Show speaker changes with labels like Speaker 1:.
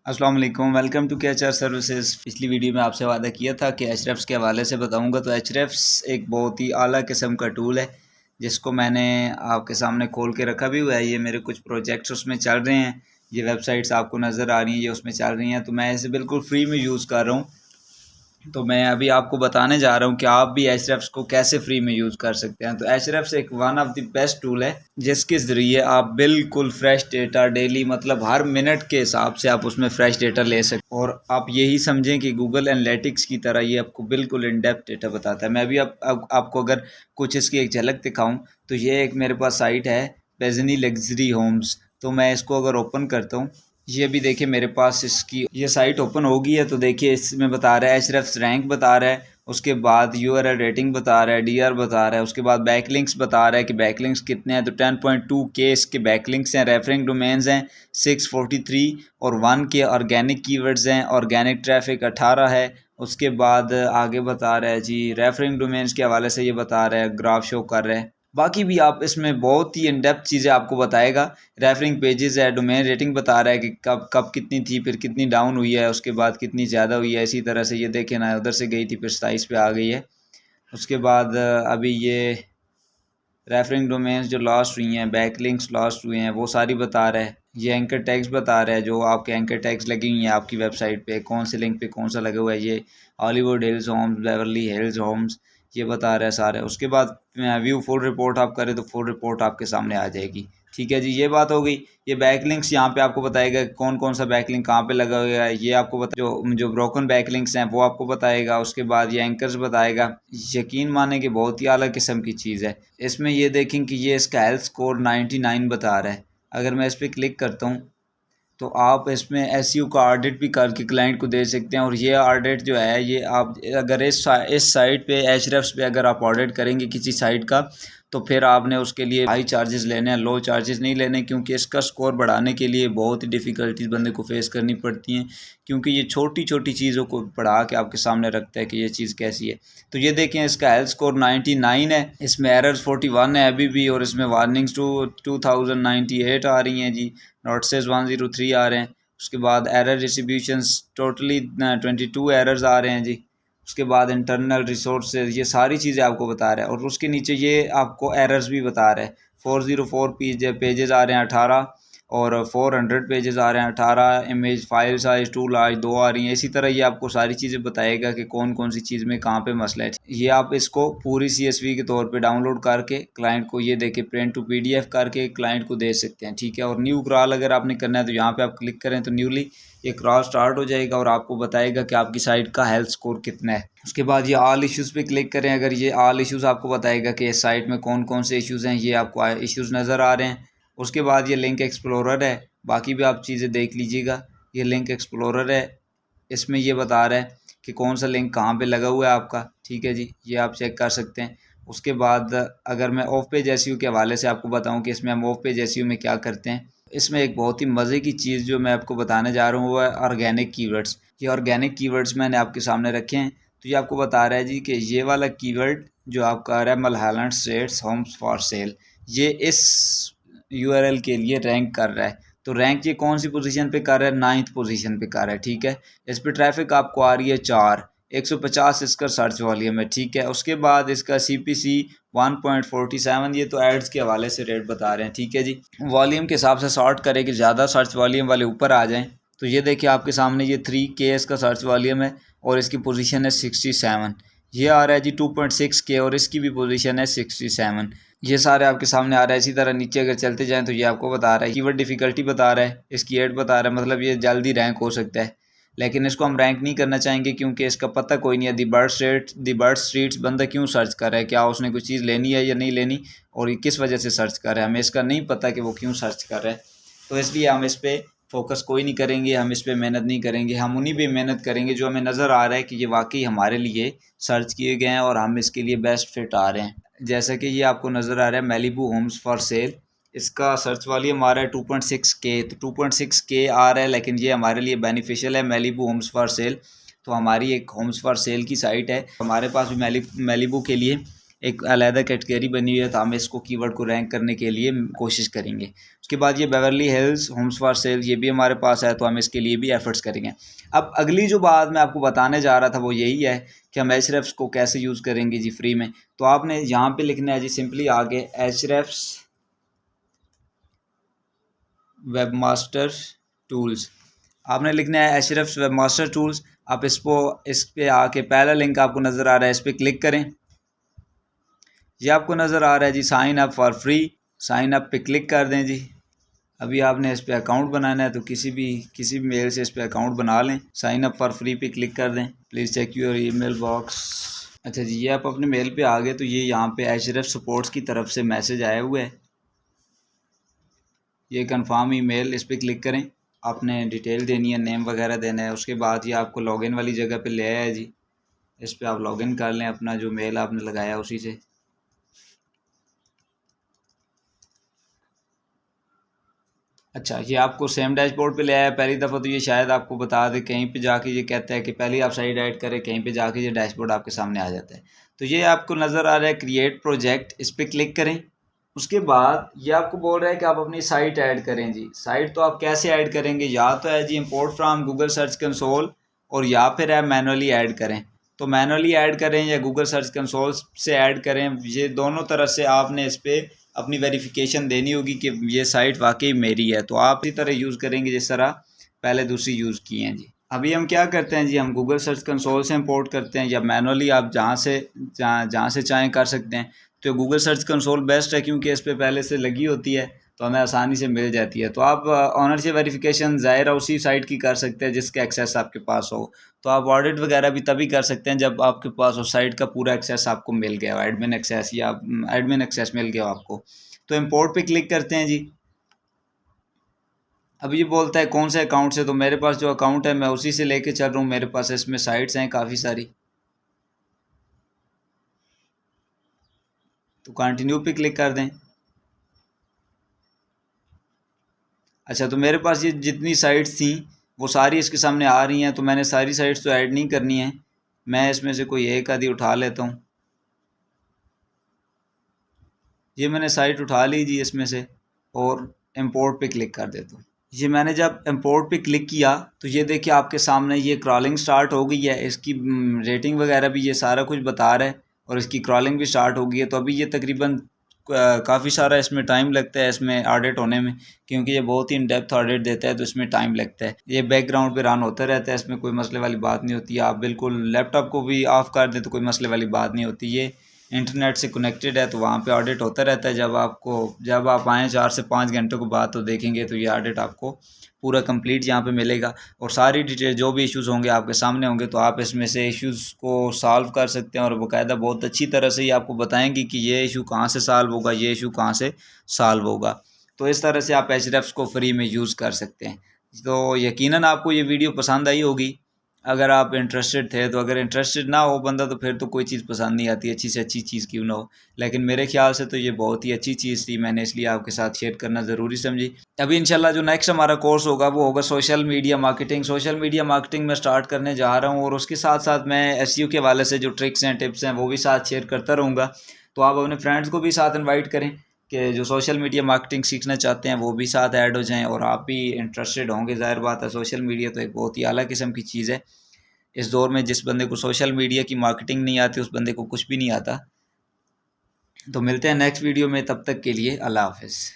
Speaker 1: अस्सलाम वालेकुम, welcome to केएचआर services. पिछली वीडियो में आपसे वादा किया था कि एचरेफ्स के हवाले से बताऊंगा। तो एचरेफ्स एक बहुत ही आला किस्म का टूल है जिसको मैंने आपके सामने खोल के रखा भी हुआ है। ये मेरे कुछ प्रोजेक्ट्स उसमें चल रहे हैं, ये वेबसाइट्स आपको नज़र आ रही हैं, ये उसमें चल रही हैं। तो मैं इसे बिल्कुल फ्री में यूज़ कर रहा हूँ। तो मैं अभी आपको बताने जा रहा हूँ कि आप भी एचरेफ्स को कैसे फ्री में यूज़ कर सकते हैं। तो एचरेफ्स एक one of the best tool है जिसके ज़रिए आप बिल्कुल फ्रेश डेटा डेली, मतलब हर मिनट के हिसाब से आप उसमें फ्रेश डेटा ले सकते हैं। और आप यही समझें कि गूगल एनालिटिक्स की तरह ये आपको बिल्कुल इन डेप्थ डेटा बताता है। मैं भी आपको अगर कुछ इसकी एक झलक दिखाऊँ तो ये एक मेरे पास साइट है, पेजनी लग्जरी होम्स। तो मैं इसको अगर ओपन करता हूँ, ये भी देखिए मेरे पास इसकी ये साइट ओपन हो गई है। तो देखिए इसमें बता रहा है एचरेफ्स रैंक बता रहा है, उसके बाद यूआरएल रेटिंग बता रहा है, डीआर बता रहा है, उसके बाद बैकलिंक्स बता रहा है कि बैकलिंक्स कितने हैं। तो 10.2 के इसके बैकलिंक्स हैं, रेफरिंग डोमेन्स हैं 643 और 1 के ऑर्गेनिक कीवर्ड्स हैं, ऑर्गेनिक ट्रैफिक 18 है। उसके बाद आगे बता रहा है जी रेफरिंग डोमेन्स के हवाले से ये बता रहा है, ग्राफ शो कर रहा है। बाकी भी आप इसमें बहुत ही इन डेप्थ चीज़ें आपको बताएगा। रेफरिंग पेजेस है, डोमेन रेटिंग बता रहा है कि कब कब कितनी थी, फिर कितनी डाउन हुई है, उसके बाद कितनी ज़्यादा हुई है। इसी तरह से ये देखें ना, उधर से गई थी फिर 27 पे आ गई है। उसके बाद अभी ये रेफरिंग डोमेन्स जो लॉस्ट हुई हैं, बैकलिंक्स लॉस्ट हुए हैं, वो सारी बता रहा है। ये एंकर टैग्स बता रहा है, जो आपके एंकर टैग्स लगी हुई हैं आपकी वेबसाइट पे, कौन से लिंक पे कौन सा लगा हुआ है। ये Hollywood Hills homes, Beverly Hills homes, ये बता रहा है सारे। उसके बाद व्यू फुल रिपोर्ट आप करें तो फुल रिपोर्ट आपके सामने आ जाएगी। ठीक है जी, ये बात हो गई। ये बैकलिंक्स यहाँ पे आपको बताएगा कौन कौन सा बैकलिंक कहाँ पे लगा हुआ है। ये आपको बता जो जो ब्रोकन बैकलिंक्स हैं वो आपको बताएगा। उसके बाद ये एंकर्स बताएगा। यकीन माने कि बहुत ही अलग किस्म की चीज़ है। इसमें ये देखें कि ये इसका हेल्थ स्कोर 99 बता रहा है। अगर मैं इस पर क्लिक करता हूँ तो आप इसमें एसईओ का ऑडिट भी करके क्लाइंट को दे सकते हैं। और ये ऑडिट जो है, ये आप अगर इस साइट पे एचरेफ्स पे अगर आप ऑडिट करेंगे किसी साइट का, तो फिर आपने उसके लिए हाई चार्जेस लेने हैं, लो चार्जेस नहीं लेने, क्योंकि इसका स्कोर बढ़ाने के लिए बहुत ही डिफ़िकल्टीज बंदे को फेस करनी पड़ती हैं, क्योंकि ये छोटी छोटी चीज़ों को बढ़ा के आपके सामने रखता है कि ये चीज़ कैसी है। तो ये देखें, इसका हेल्थ स्कोर 99 है, इसमें एरर्स 41 है अभी भी, और इसमें वार्निंग्स 2098 आ रही हैं जी, नोटिस 103 आ रहे हैं। उसके बाद एरर डिस्ट्रीब्यूशंस टोटली 22 एरर्स आ रहे हैं जी। उसके बाद इंटरनल रिसोर्सेज, ये सारी चीज़ें आपको बता रहा है। और उसके नीचे ये आपको एरर्स भी बता रहा है। 404 पेजेस आ रहे हैं 18, और 400 पेजेस आ रहे हैं 18। इमेज फाइल साइज 2 लार्ज 2 आ रही हैं। इसी तरह ये आपको सारी चीज़ें बताएगा कि कौन कौन सी चीज़ में कहाँ पे मसला है। ये आप इसको पूरी CSV के तौर पे डाउनलोड करके क्लाइंट को, ये देके प्रिंट टू PDF करके क्लाइंट को दे सकते हैं। ठीक है। और न्यू क्रॉल अगर आपने करना है तो यहाँ पे आप क्लिक करें तो न्यूली ये क्रॉल स्टार्ट हो जाएगा और आपको बताएगा कि आपकी साइट का हेल्थ स्कोर कितना है। उसके बाद ये ऑल इश्यूज़ पे क्लिक करें। अगर ये ऑल इश्यूज़ आपको बताएगा कि इस साइट में कौन कौन से इश्यूज़ हैं, ये आपको इश्यूज़ नज़र आ रहे हैं। उसके बाद ये लिंक एक्सप्लोरर है, बाकी भी आप चीज़ें देख लीजिएगा। ये लिंक एक्सप्लोरर है, इसमें ये बता रहा है कि कौन सा लिंक कहाँ पे लगा हुआ है आपका। ठीक है जी, ये आप चेक कर सकते हैं। उसके बाद अगर मैं ऑफ पेज एसईओ के हवाले से आपको बताऊं कि इसमें हम ऑफ पेज एसईओ में क्या करते हैं, इसमें एक बहुत ही मज़े की चीज़ जो मैं आपको बताने जा रहा हूँ वो है ऑर्गेनिक कीवर्ड्स। ये ऑर्गेनिक कीवर्ड्स मैंने आपके सामने रखे हैं। तो ये आपको बता रहा है जी कि ये वाला कीवर्ड जो आपका आ रहा है, मलहालन स्ट्रीट्स होम्स फॉर सेल, ये इस यूआरएल के लिए रैंक कर रहा है। तो रैंक ये कौन सी पोजीशन पे कर रहा है? 9th पोजीशन पे कर रहा है। ठीक है। इस पर ट्रैफिक आपको आ रही है 4, 150 इसका सर्च वॉल्यूम है। ठीक है। उसके बाद इसका CPC 1.47, ये तो एड्स के हवाले से रेट बता रहे हैं। ठीक है जी। वॉल्यूम के हिसाब से सॉर्ट करें कि ज़्यादा सर्च वॉल्यूम वाले ऊपर आ जाएं। तो ये देखिए आपके सामने ये 3K इसका सर्च वॉल्यूम है और इसकी पोजीशन है 67। ये आ रहा है जी 2.6K और इसकी भी पोजीशन है 67। ये सारे आपके सामने आ रहा है। इसी तरह नीचे अगर चलते जाएं तो ये आपको बता रहा है कीवर्ड डिफ़िकल्टी बता रहा है, इसकी एड बता रहा है, मतलब ये जल्दी रैंक हो सकता है। लेकिन इसको हम रैंक नहीं करना चाहेंगे क्योंकि इसका पता कोई नहीं है। दी बर्ड स्ट्रीट्स बंदा क्यों सर्च कर रहा है, क्या उसने कोई चीज़ लेनी है या नहीं लेनी, और ये किस वजह से सर्च कर रहा है, हमें इसका नहीं पता कि वो क्यों सर्च कर रहा है। तो इसलिए हम इस पर फोकस कोई नहीं करेंगे, हम इस पर मेहनत नहीं करेंगे। हम उन्हीं पे मेहनत करेंगे जो हमें नज़र आ रहा है कि ये वाकई हमारे लिए सर्च किए गए हैं और हम इसके लिए बेस्ट फिट आ रहे हैं। जैसा कि ये आपको नज़र आ रहा है मैलिबू होम्स फॉर सेल, इसका सर्च वॉल्यूम आ रहा है 2.6K। तो 2.6K आ रहा है, लेकिन ये हमारे लिए बेनिफिशियल है। मैलिबू होम्स फॉर सेल तो हमारी एक होम्स फॉर सेल की साइट है, हमारे पास भी मैलिबू के लिए एक अलहदा कैटेगरी बनी हुई है, तो हम इसको कीवर्ड को रैंक करने के लिए कोशिश करेंगे। उसके बाद ये Beverly Hills Holmes for sale, ये भी हमारे पास है, तो हम इसके लिए भी एफर्ट्स करेंगे। अब अगली जो बात मैं आपको बताने जा रहा था वो यही है कि हम एचरेफ्स को कैसे यूज़ करेंगे जी फ्री में। तो आपने यहाँ पे लिखना है जी सिंपली आगे एचरेफ्स वेबमास्टर टूल्स, आपने लिखना है एचरेफ्स वेबमास्टर टूल्स। आप इस पर आके पहला लिंक आपको नज़र आ रहा है, इस पर क्लिक करें। ये आपको नज़र आ रहा है जी sign up for free, sign up पे क्लिक कर दें जी। अभी आपने इस पर अकाउंट बनाना है, तो किसी भी मेल से इस पर अकाउंट बना लें। साइन अप फॉर फ्री पे क्लिक कर दें। Please check your email box. अच्छा जी, ये आप अपने मेल पे आ गए, तो ये यहाँ पे एचरेफ सपोर्ट्स की तरफ से मैसेज आया हुआ है, ये कंफर्म ईमेल, इस पर क्लिक करें। आपने डिटेल देनी है, नेम वगैरह देना है। उसके बाद ये आपको लॉगिन वाली जगह पे ले आया है जी, इस पर आप लॉगिन कर लें अपना जो मेल आपने लगाया उसी से। अच्छा, ये आपको सेम डैशबोर्ड पे ले आया पहली दफ़ा, तो ये शायद आपको बता दे, कहीं पे जाके ये कहता है कि पहले आप साइड ऐड करें, कहीं पे जाके ये डैशबोर्ड आपके सामने आ जाता है। तो ये आपको नज़र आ रहा है क्रिएट प्रोजेक्ट, इस पर क्लिक करें। उसके बाद ये आपको बोल रहा है कि आप अपनी साइट ऐड करें जी। साइट तो आप कैसे ऐड करेंगे, या तो है जी import from Google search console, और या फिर है मैनुअली ऐड करें। तो मैनुअली ऐड करें या गूगल सर्च कंसोल से ऐड करें, ये दोनों तरह से आपने इस पर अपनी वेरिफिकेशन देनी होगी कि ये साइट वाकई मेरी है। तो आप इसी तरह यूज़ करेंगे जिस तरह पहले दूसरी यूज़ की हैं जी। अभी हम क्या करते हैं जी, हम गूगल सर्च कंसोल से इंपोर्ट करते हैं, या मैनुअली आप जहाँ से चाहें कर सकते हैं। तो गूगल सर्च कंसोल बेस्ट है, क्योंकि इस पर पहले से लगी होती है, तो हमें आसानी से मिल जाती है। तो आप ऑनरशिप वेरिफिकेशन ज़ाहिर उसी साइट की कर सकते हैं जिसका एक्सेस आपके पास हो। तो आप ऑडिट वगैरह भी तभी कर सकते हैं जब आपके पास उस साइट का पूरा एक्सेस आपको मिल गया हो, एडमिन एक्सेस या एडमिन एक्सेस मिल गया हो आपको। तो इंपोर्ट पे क्लिक करते हैं जी। अब ये बोलता है कौन से अकाउंट से, तो मेरे पास जो अकाउंट है मैं उसी से लेके चल रहा हूँ। मेरे पास इसमें साइट्स हैं काफ़ी सारी, तो कंटिन्यू पे क्लिक कर दें। अच्छा, तो मेरे पास ये जितनी साइट्स थी वो सारी इसके सामने आ रही हैं, तो मैंने सारी साइट्स तो ऐड नहीं करनी है, मैं इसमें से कोई एक आधी उठा लेता हूँ। ये मैंने साइट उठा ली जी इसमें से, और इंपोर्ट पे क्लिक कर देता हूँ। ये मैंने जब इंपोर्ट पे क्लिक किया, तो ये देखिए आपके सामने ये क्रॉलिंग स्टार्ट हो गई है। इसकी रेटिंग वगैरह भी ये सारा कुछ बता रहा है, और इसकी क्रॉलिंग भी स्टार्ट हो गई है। तो अभी ये तकरीबन काफ़ी सारा इसमें टाइम लगता है इसमें ऑडिट होने में, क्योंकि ये बहुत ही इन डेप्थ ऑडिट देता है, तो इसमें टाइम लगता है। ये बैकग्राउंड पे रन होता रहता है, इसमें कोई मसले वाली बात नहीं होती। आप बिल्कुल लैपटॉप को भी ऑफ़ कर दें तो कोई मसले वाली बात नहीं होती। ये इंटरनेट से कनेक्टेड है, तो वहाँ पे ऑडिट होता रहता है। जब आप आएँ 4 से 5 घंटों के बाद, तो देखेंगे तो ये ऑडिट आपको पूरा कंप्लीट यहाँ पे मिलेगा, और सारी डिटेल जो भी इश्यूज़ होंगे आपके सामने होंगे, तो आप इसमें से इश्यूज़ को सॉल्व कर सकते हैं। और बाकायदा बहुत अच्छी तरह से ये आपको बताएंगे कि ये इशू कहाँ से सॉल्व होगा, ये इशू कहाँ से सॉल्व होगा। तो इस तरह से आप एचरेफ्स को फ्री में यूज़ कर सकते हैं। तो यकीनन आपको ये वीडियो पसंद आई होगी, अगर आप इंटरेस्टेड थे। तो अगर इंटरेस्टेड ना हो बंदा, तो फिर तो कोई चीज़ पसंद नहीं आती, अच्छी से अच्छी चीज़ क्यों ना हो। लेकिन मेरे ख्याल से तो ये बहुत ही अच्छी चीज़ थी, मैंने इसलिए आपके साथ शेयर करना ज़रूरी समझी। अभी इंशाल्लाह जो नेक्स्ट हमारा कोर्स होगा वो होगा social media marketing. Social media marketing में स्टार्ट करने जा रहा हूँ, और उसके साथ साथ मैं एसईओ के हवाले से जो ट्रिक्स हैं, टिप्स हैं, वो भी साथ शेयर करता रहूँगा। तो आप अपने फ्रेंड्स को भी साथ इन्वाइट करें कि जो सोशल मीडिया मार्केटिंग सीखना चाहते हैं वो भी साथ ऐड हो जाएं, और आप भी इंटरेस्टेड होंगे। ज़ाहिर बात है, सोशल मीडिया तो एक बहुत ही आला किस्म की चीज़ है। इस दौर में जिस बंदे को सोशल मीडिया की मार्केटिंग नहीं आती, उस बंदे को कुछ भी नहीं आता। तो मिलते हैं नेक्स्ट वीडियो में, तब तक के लिए अल्लाह हाफ़िज़।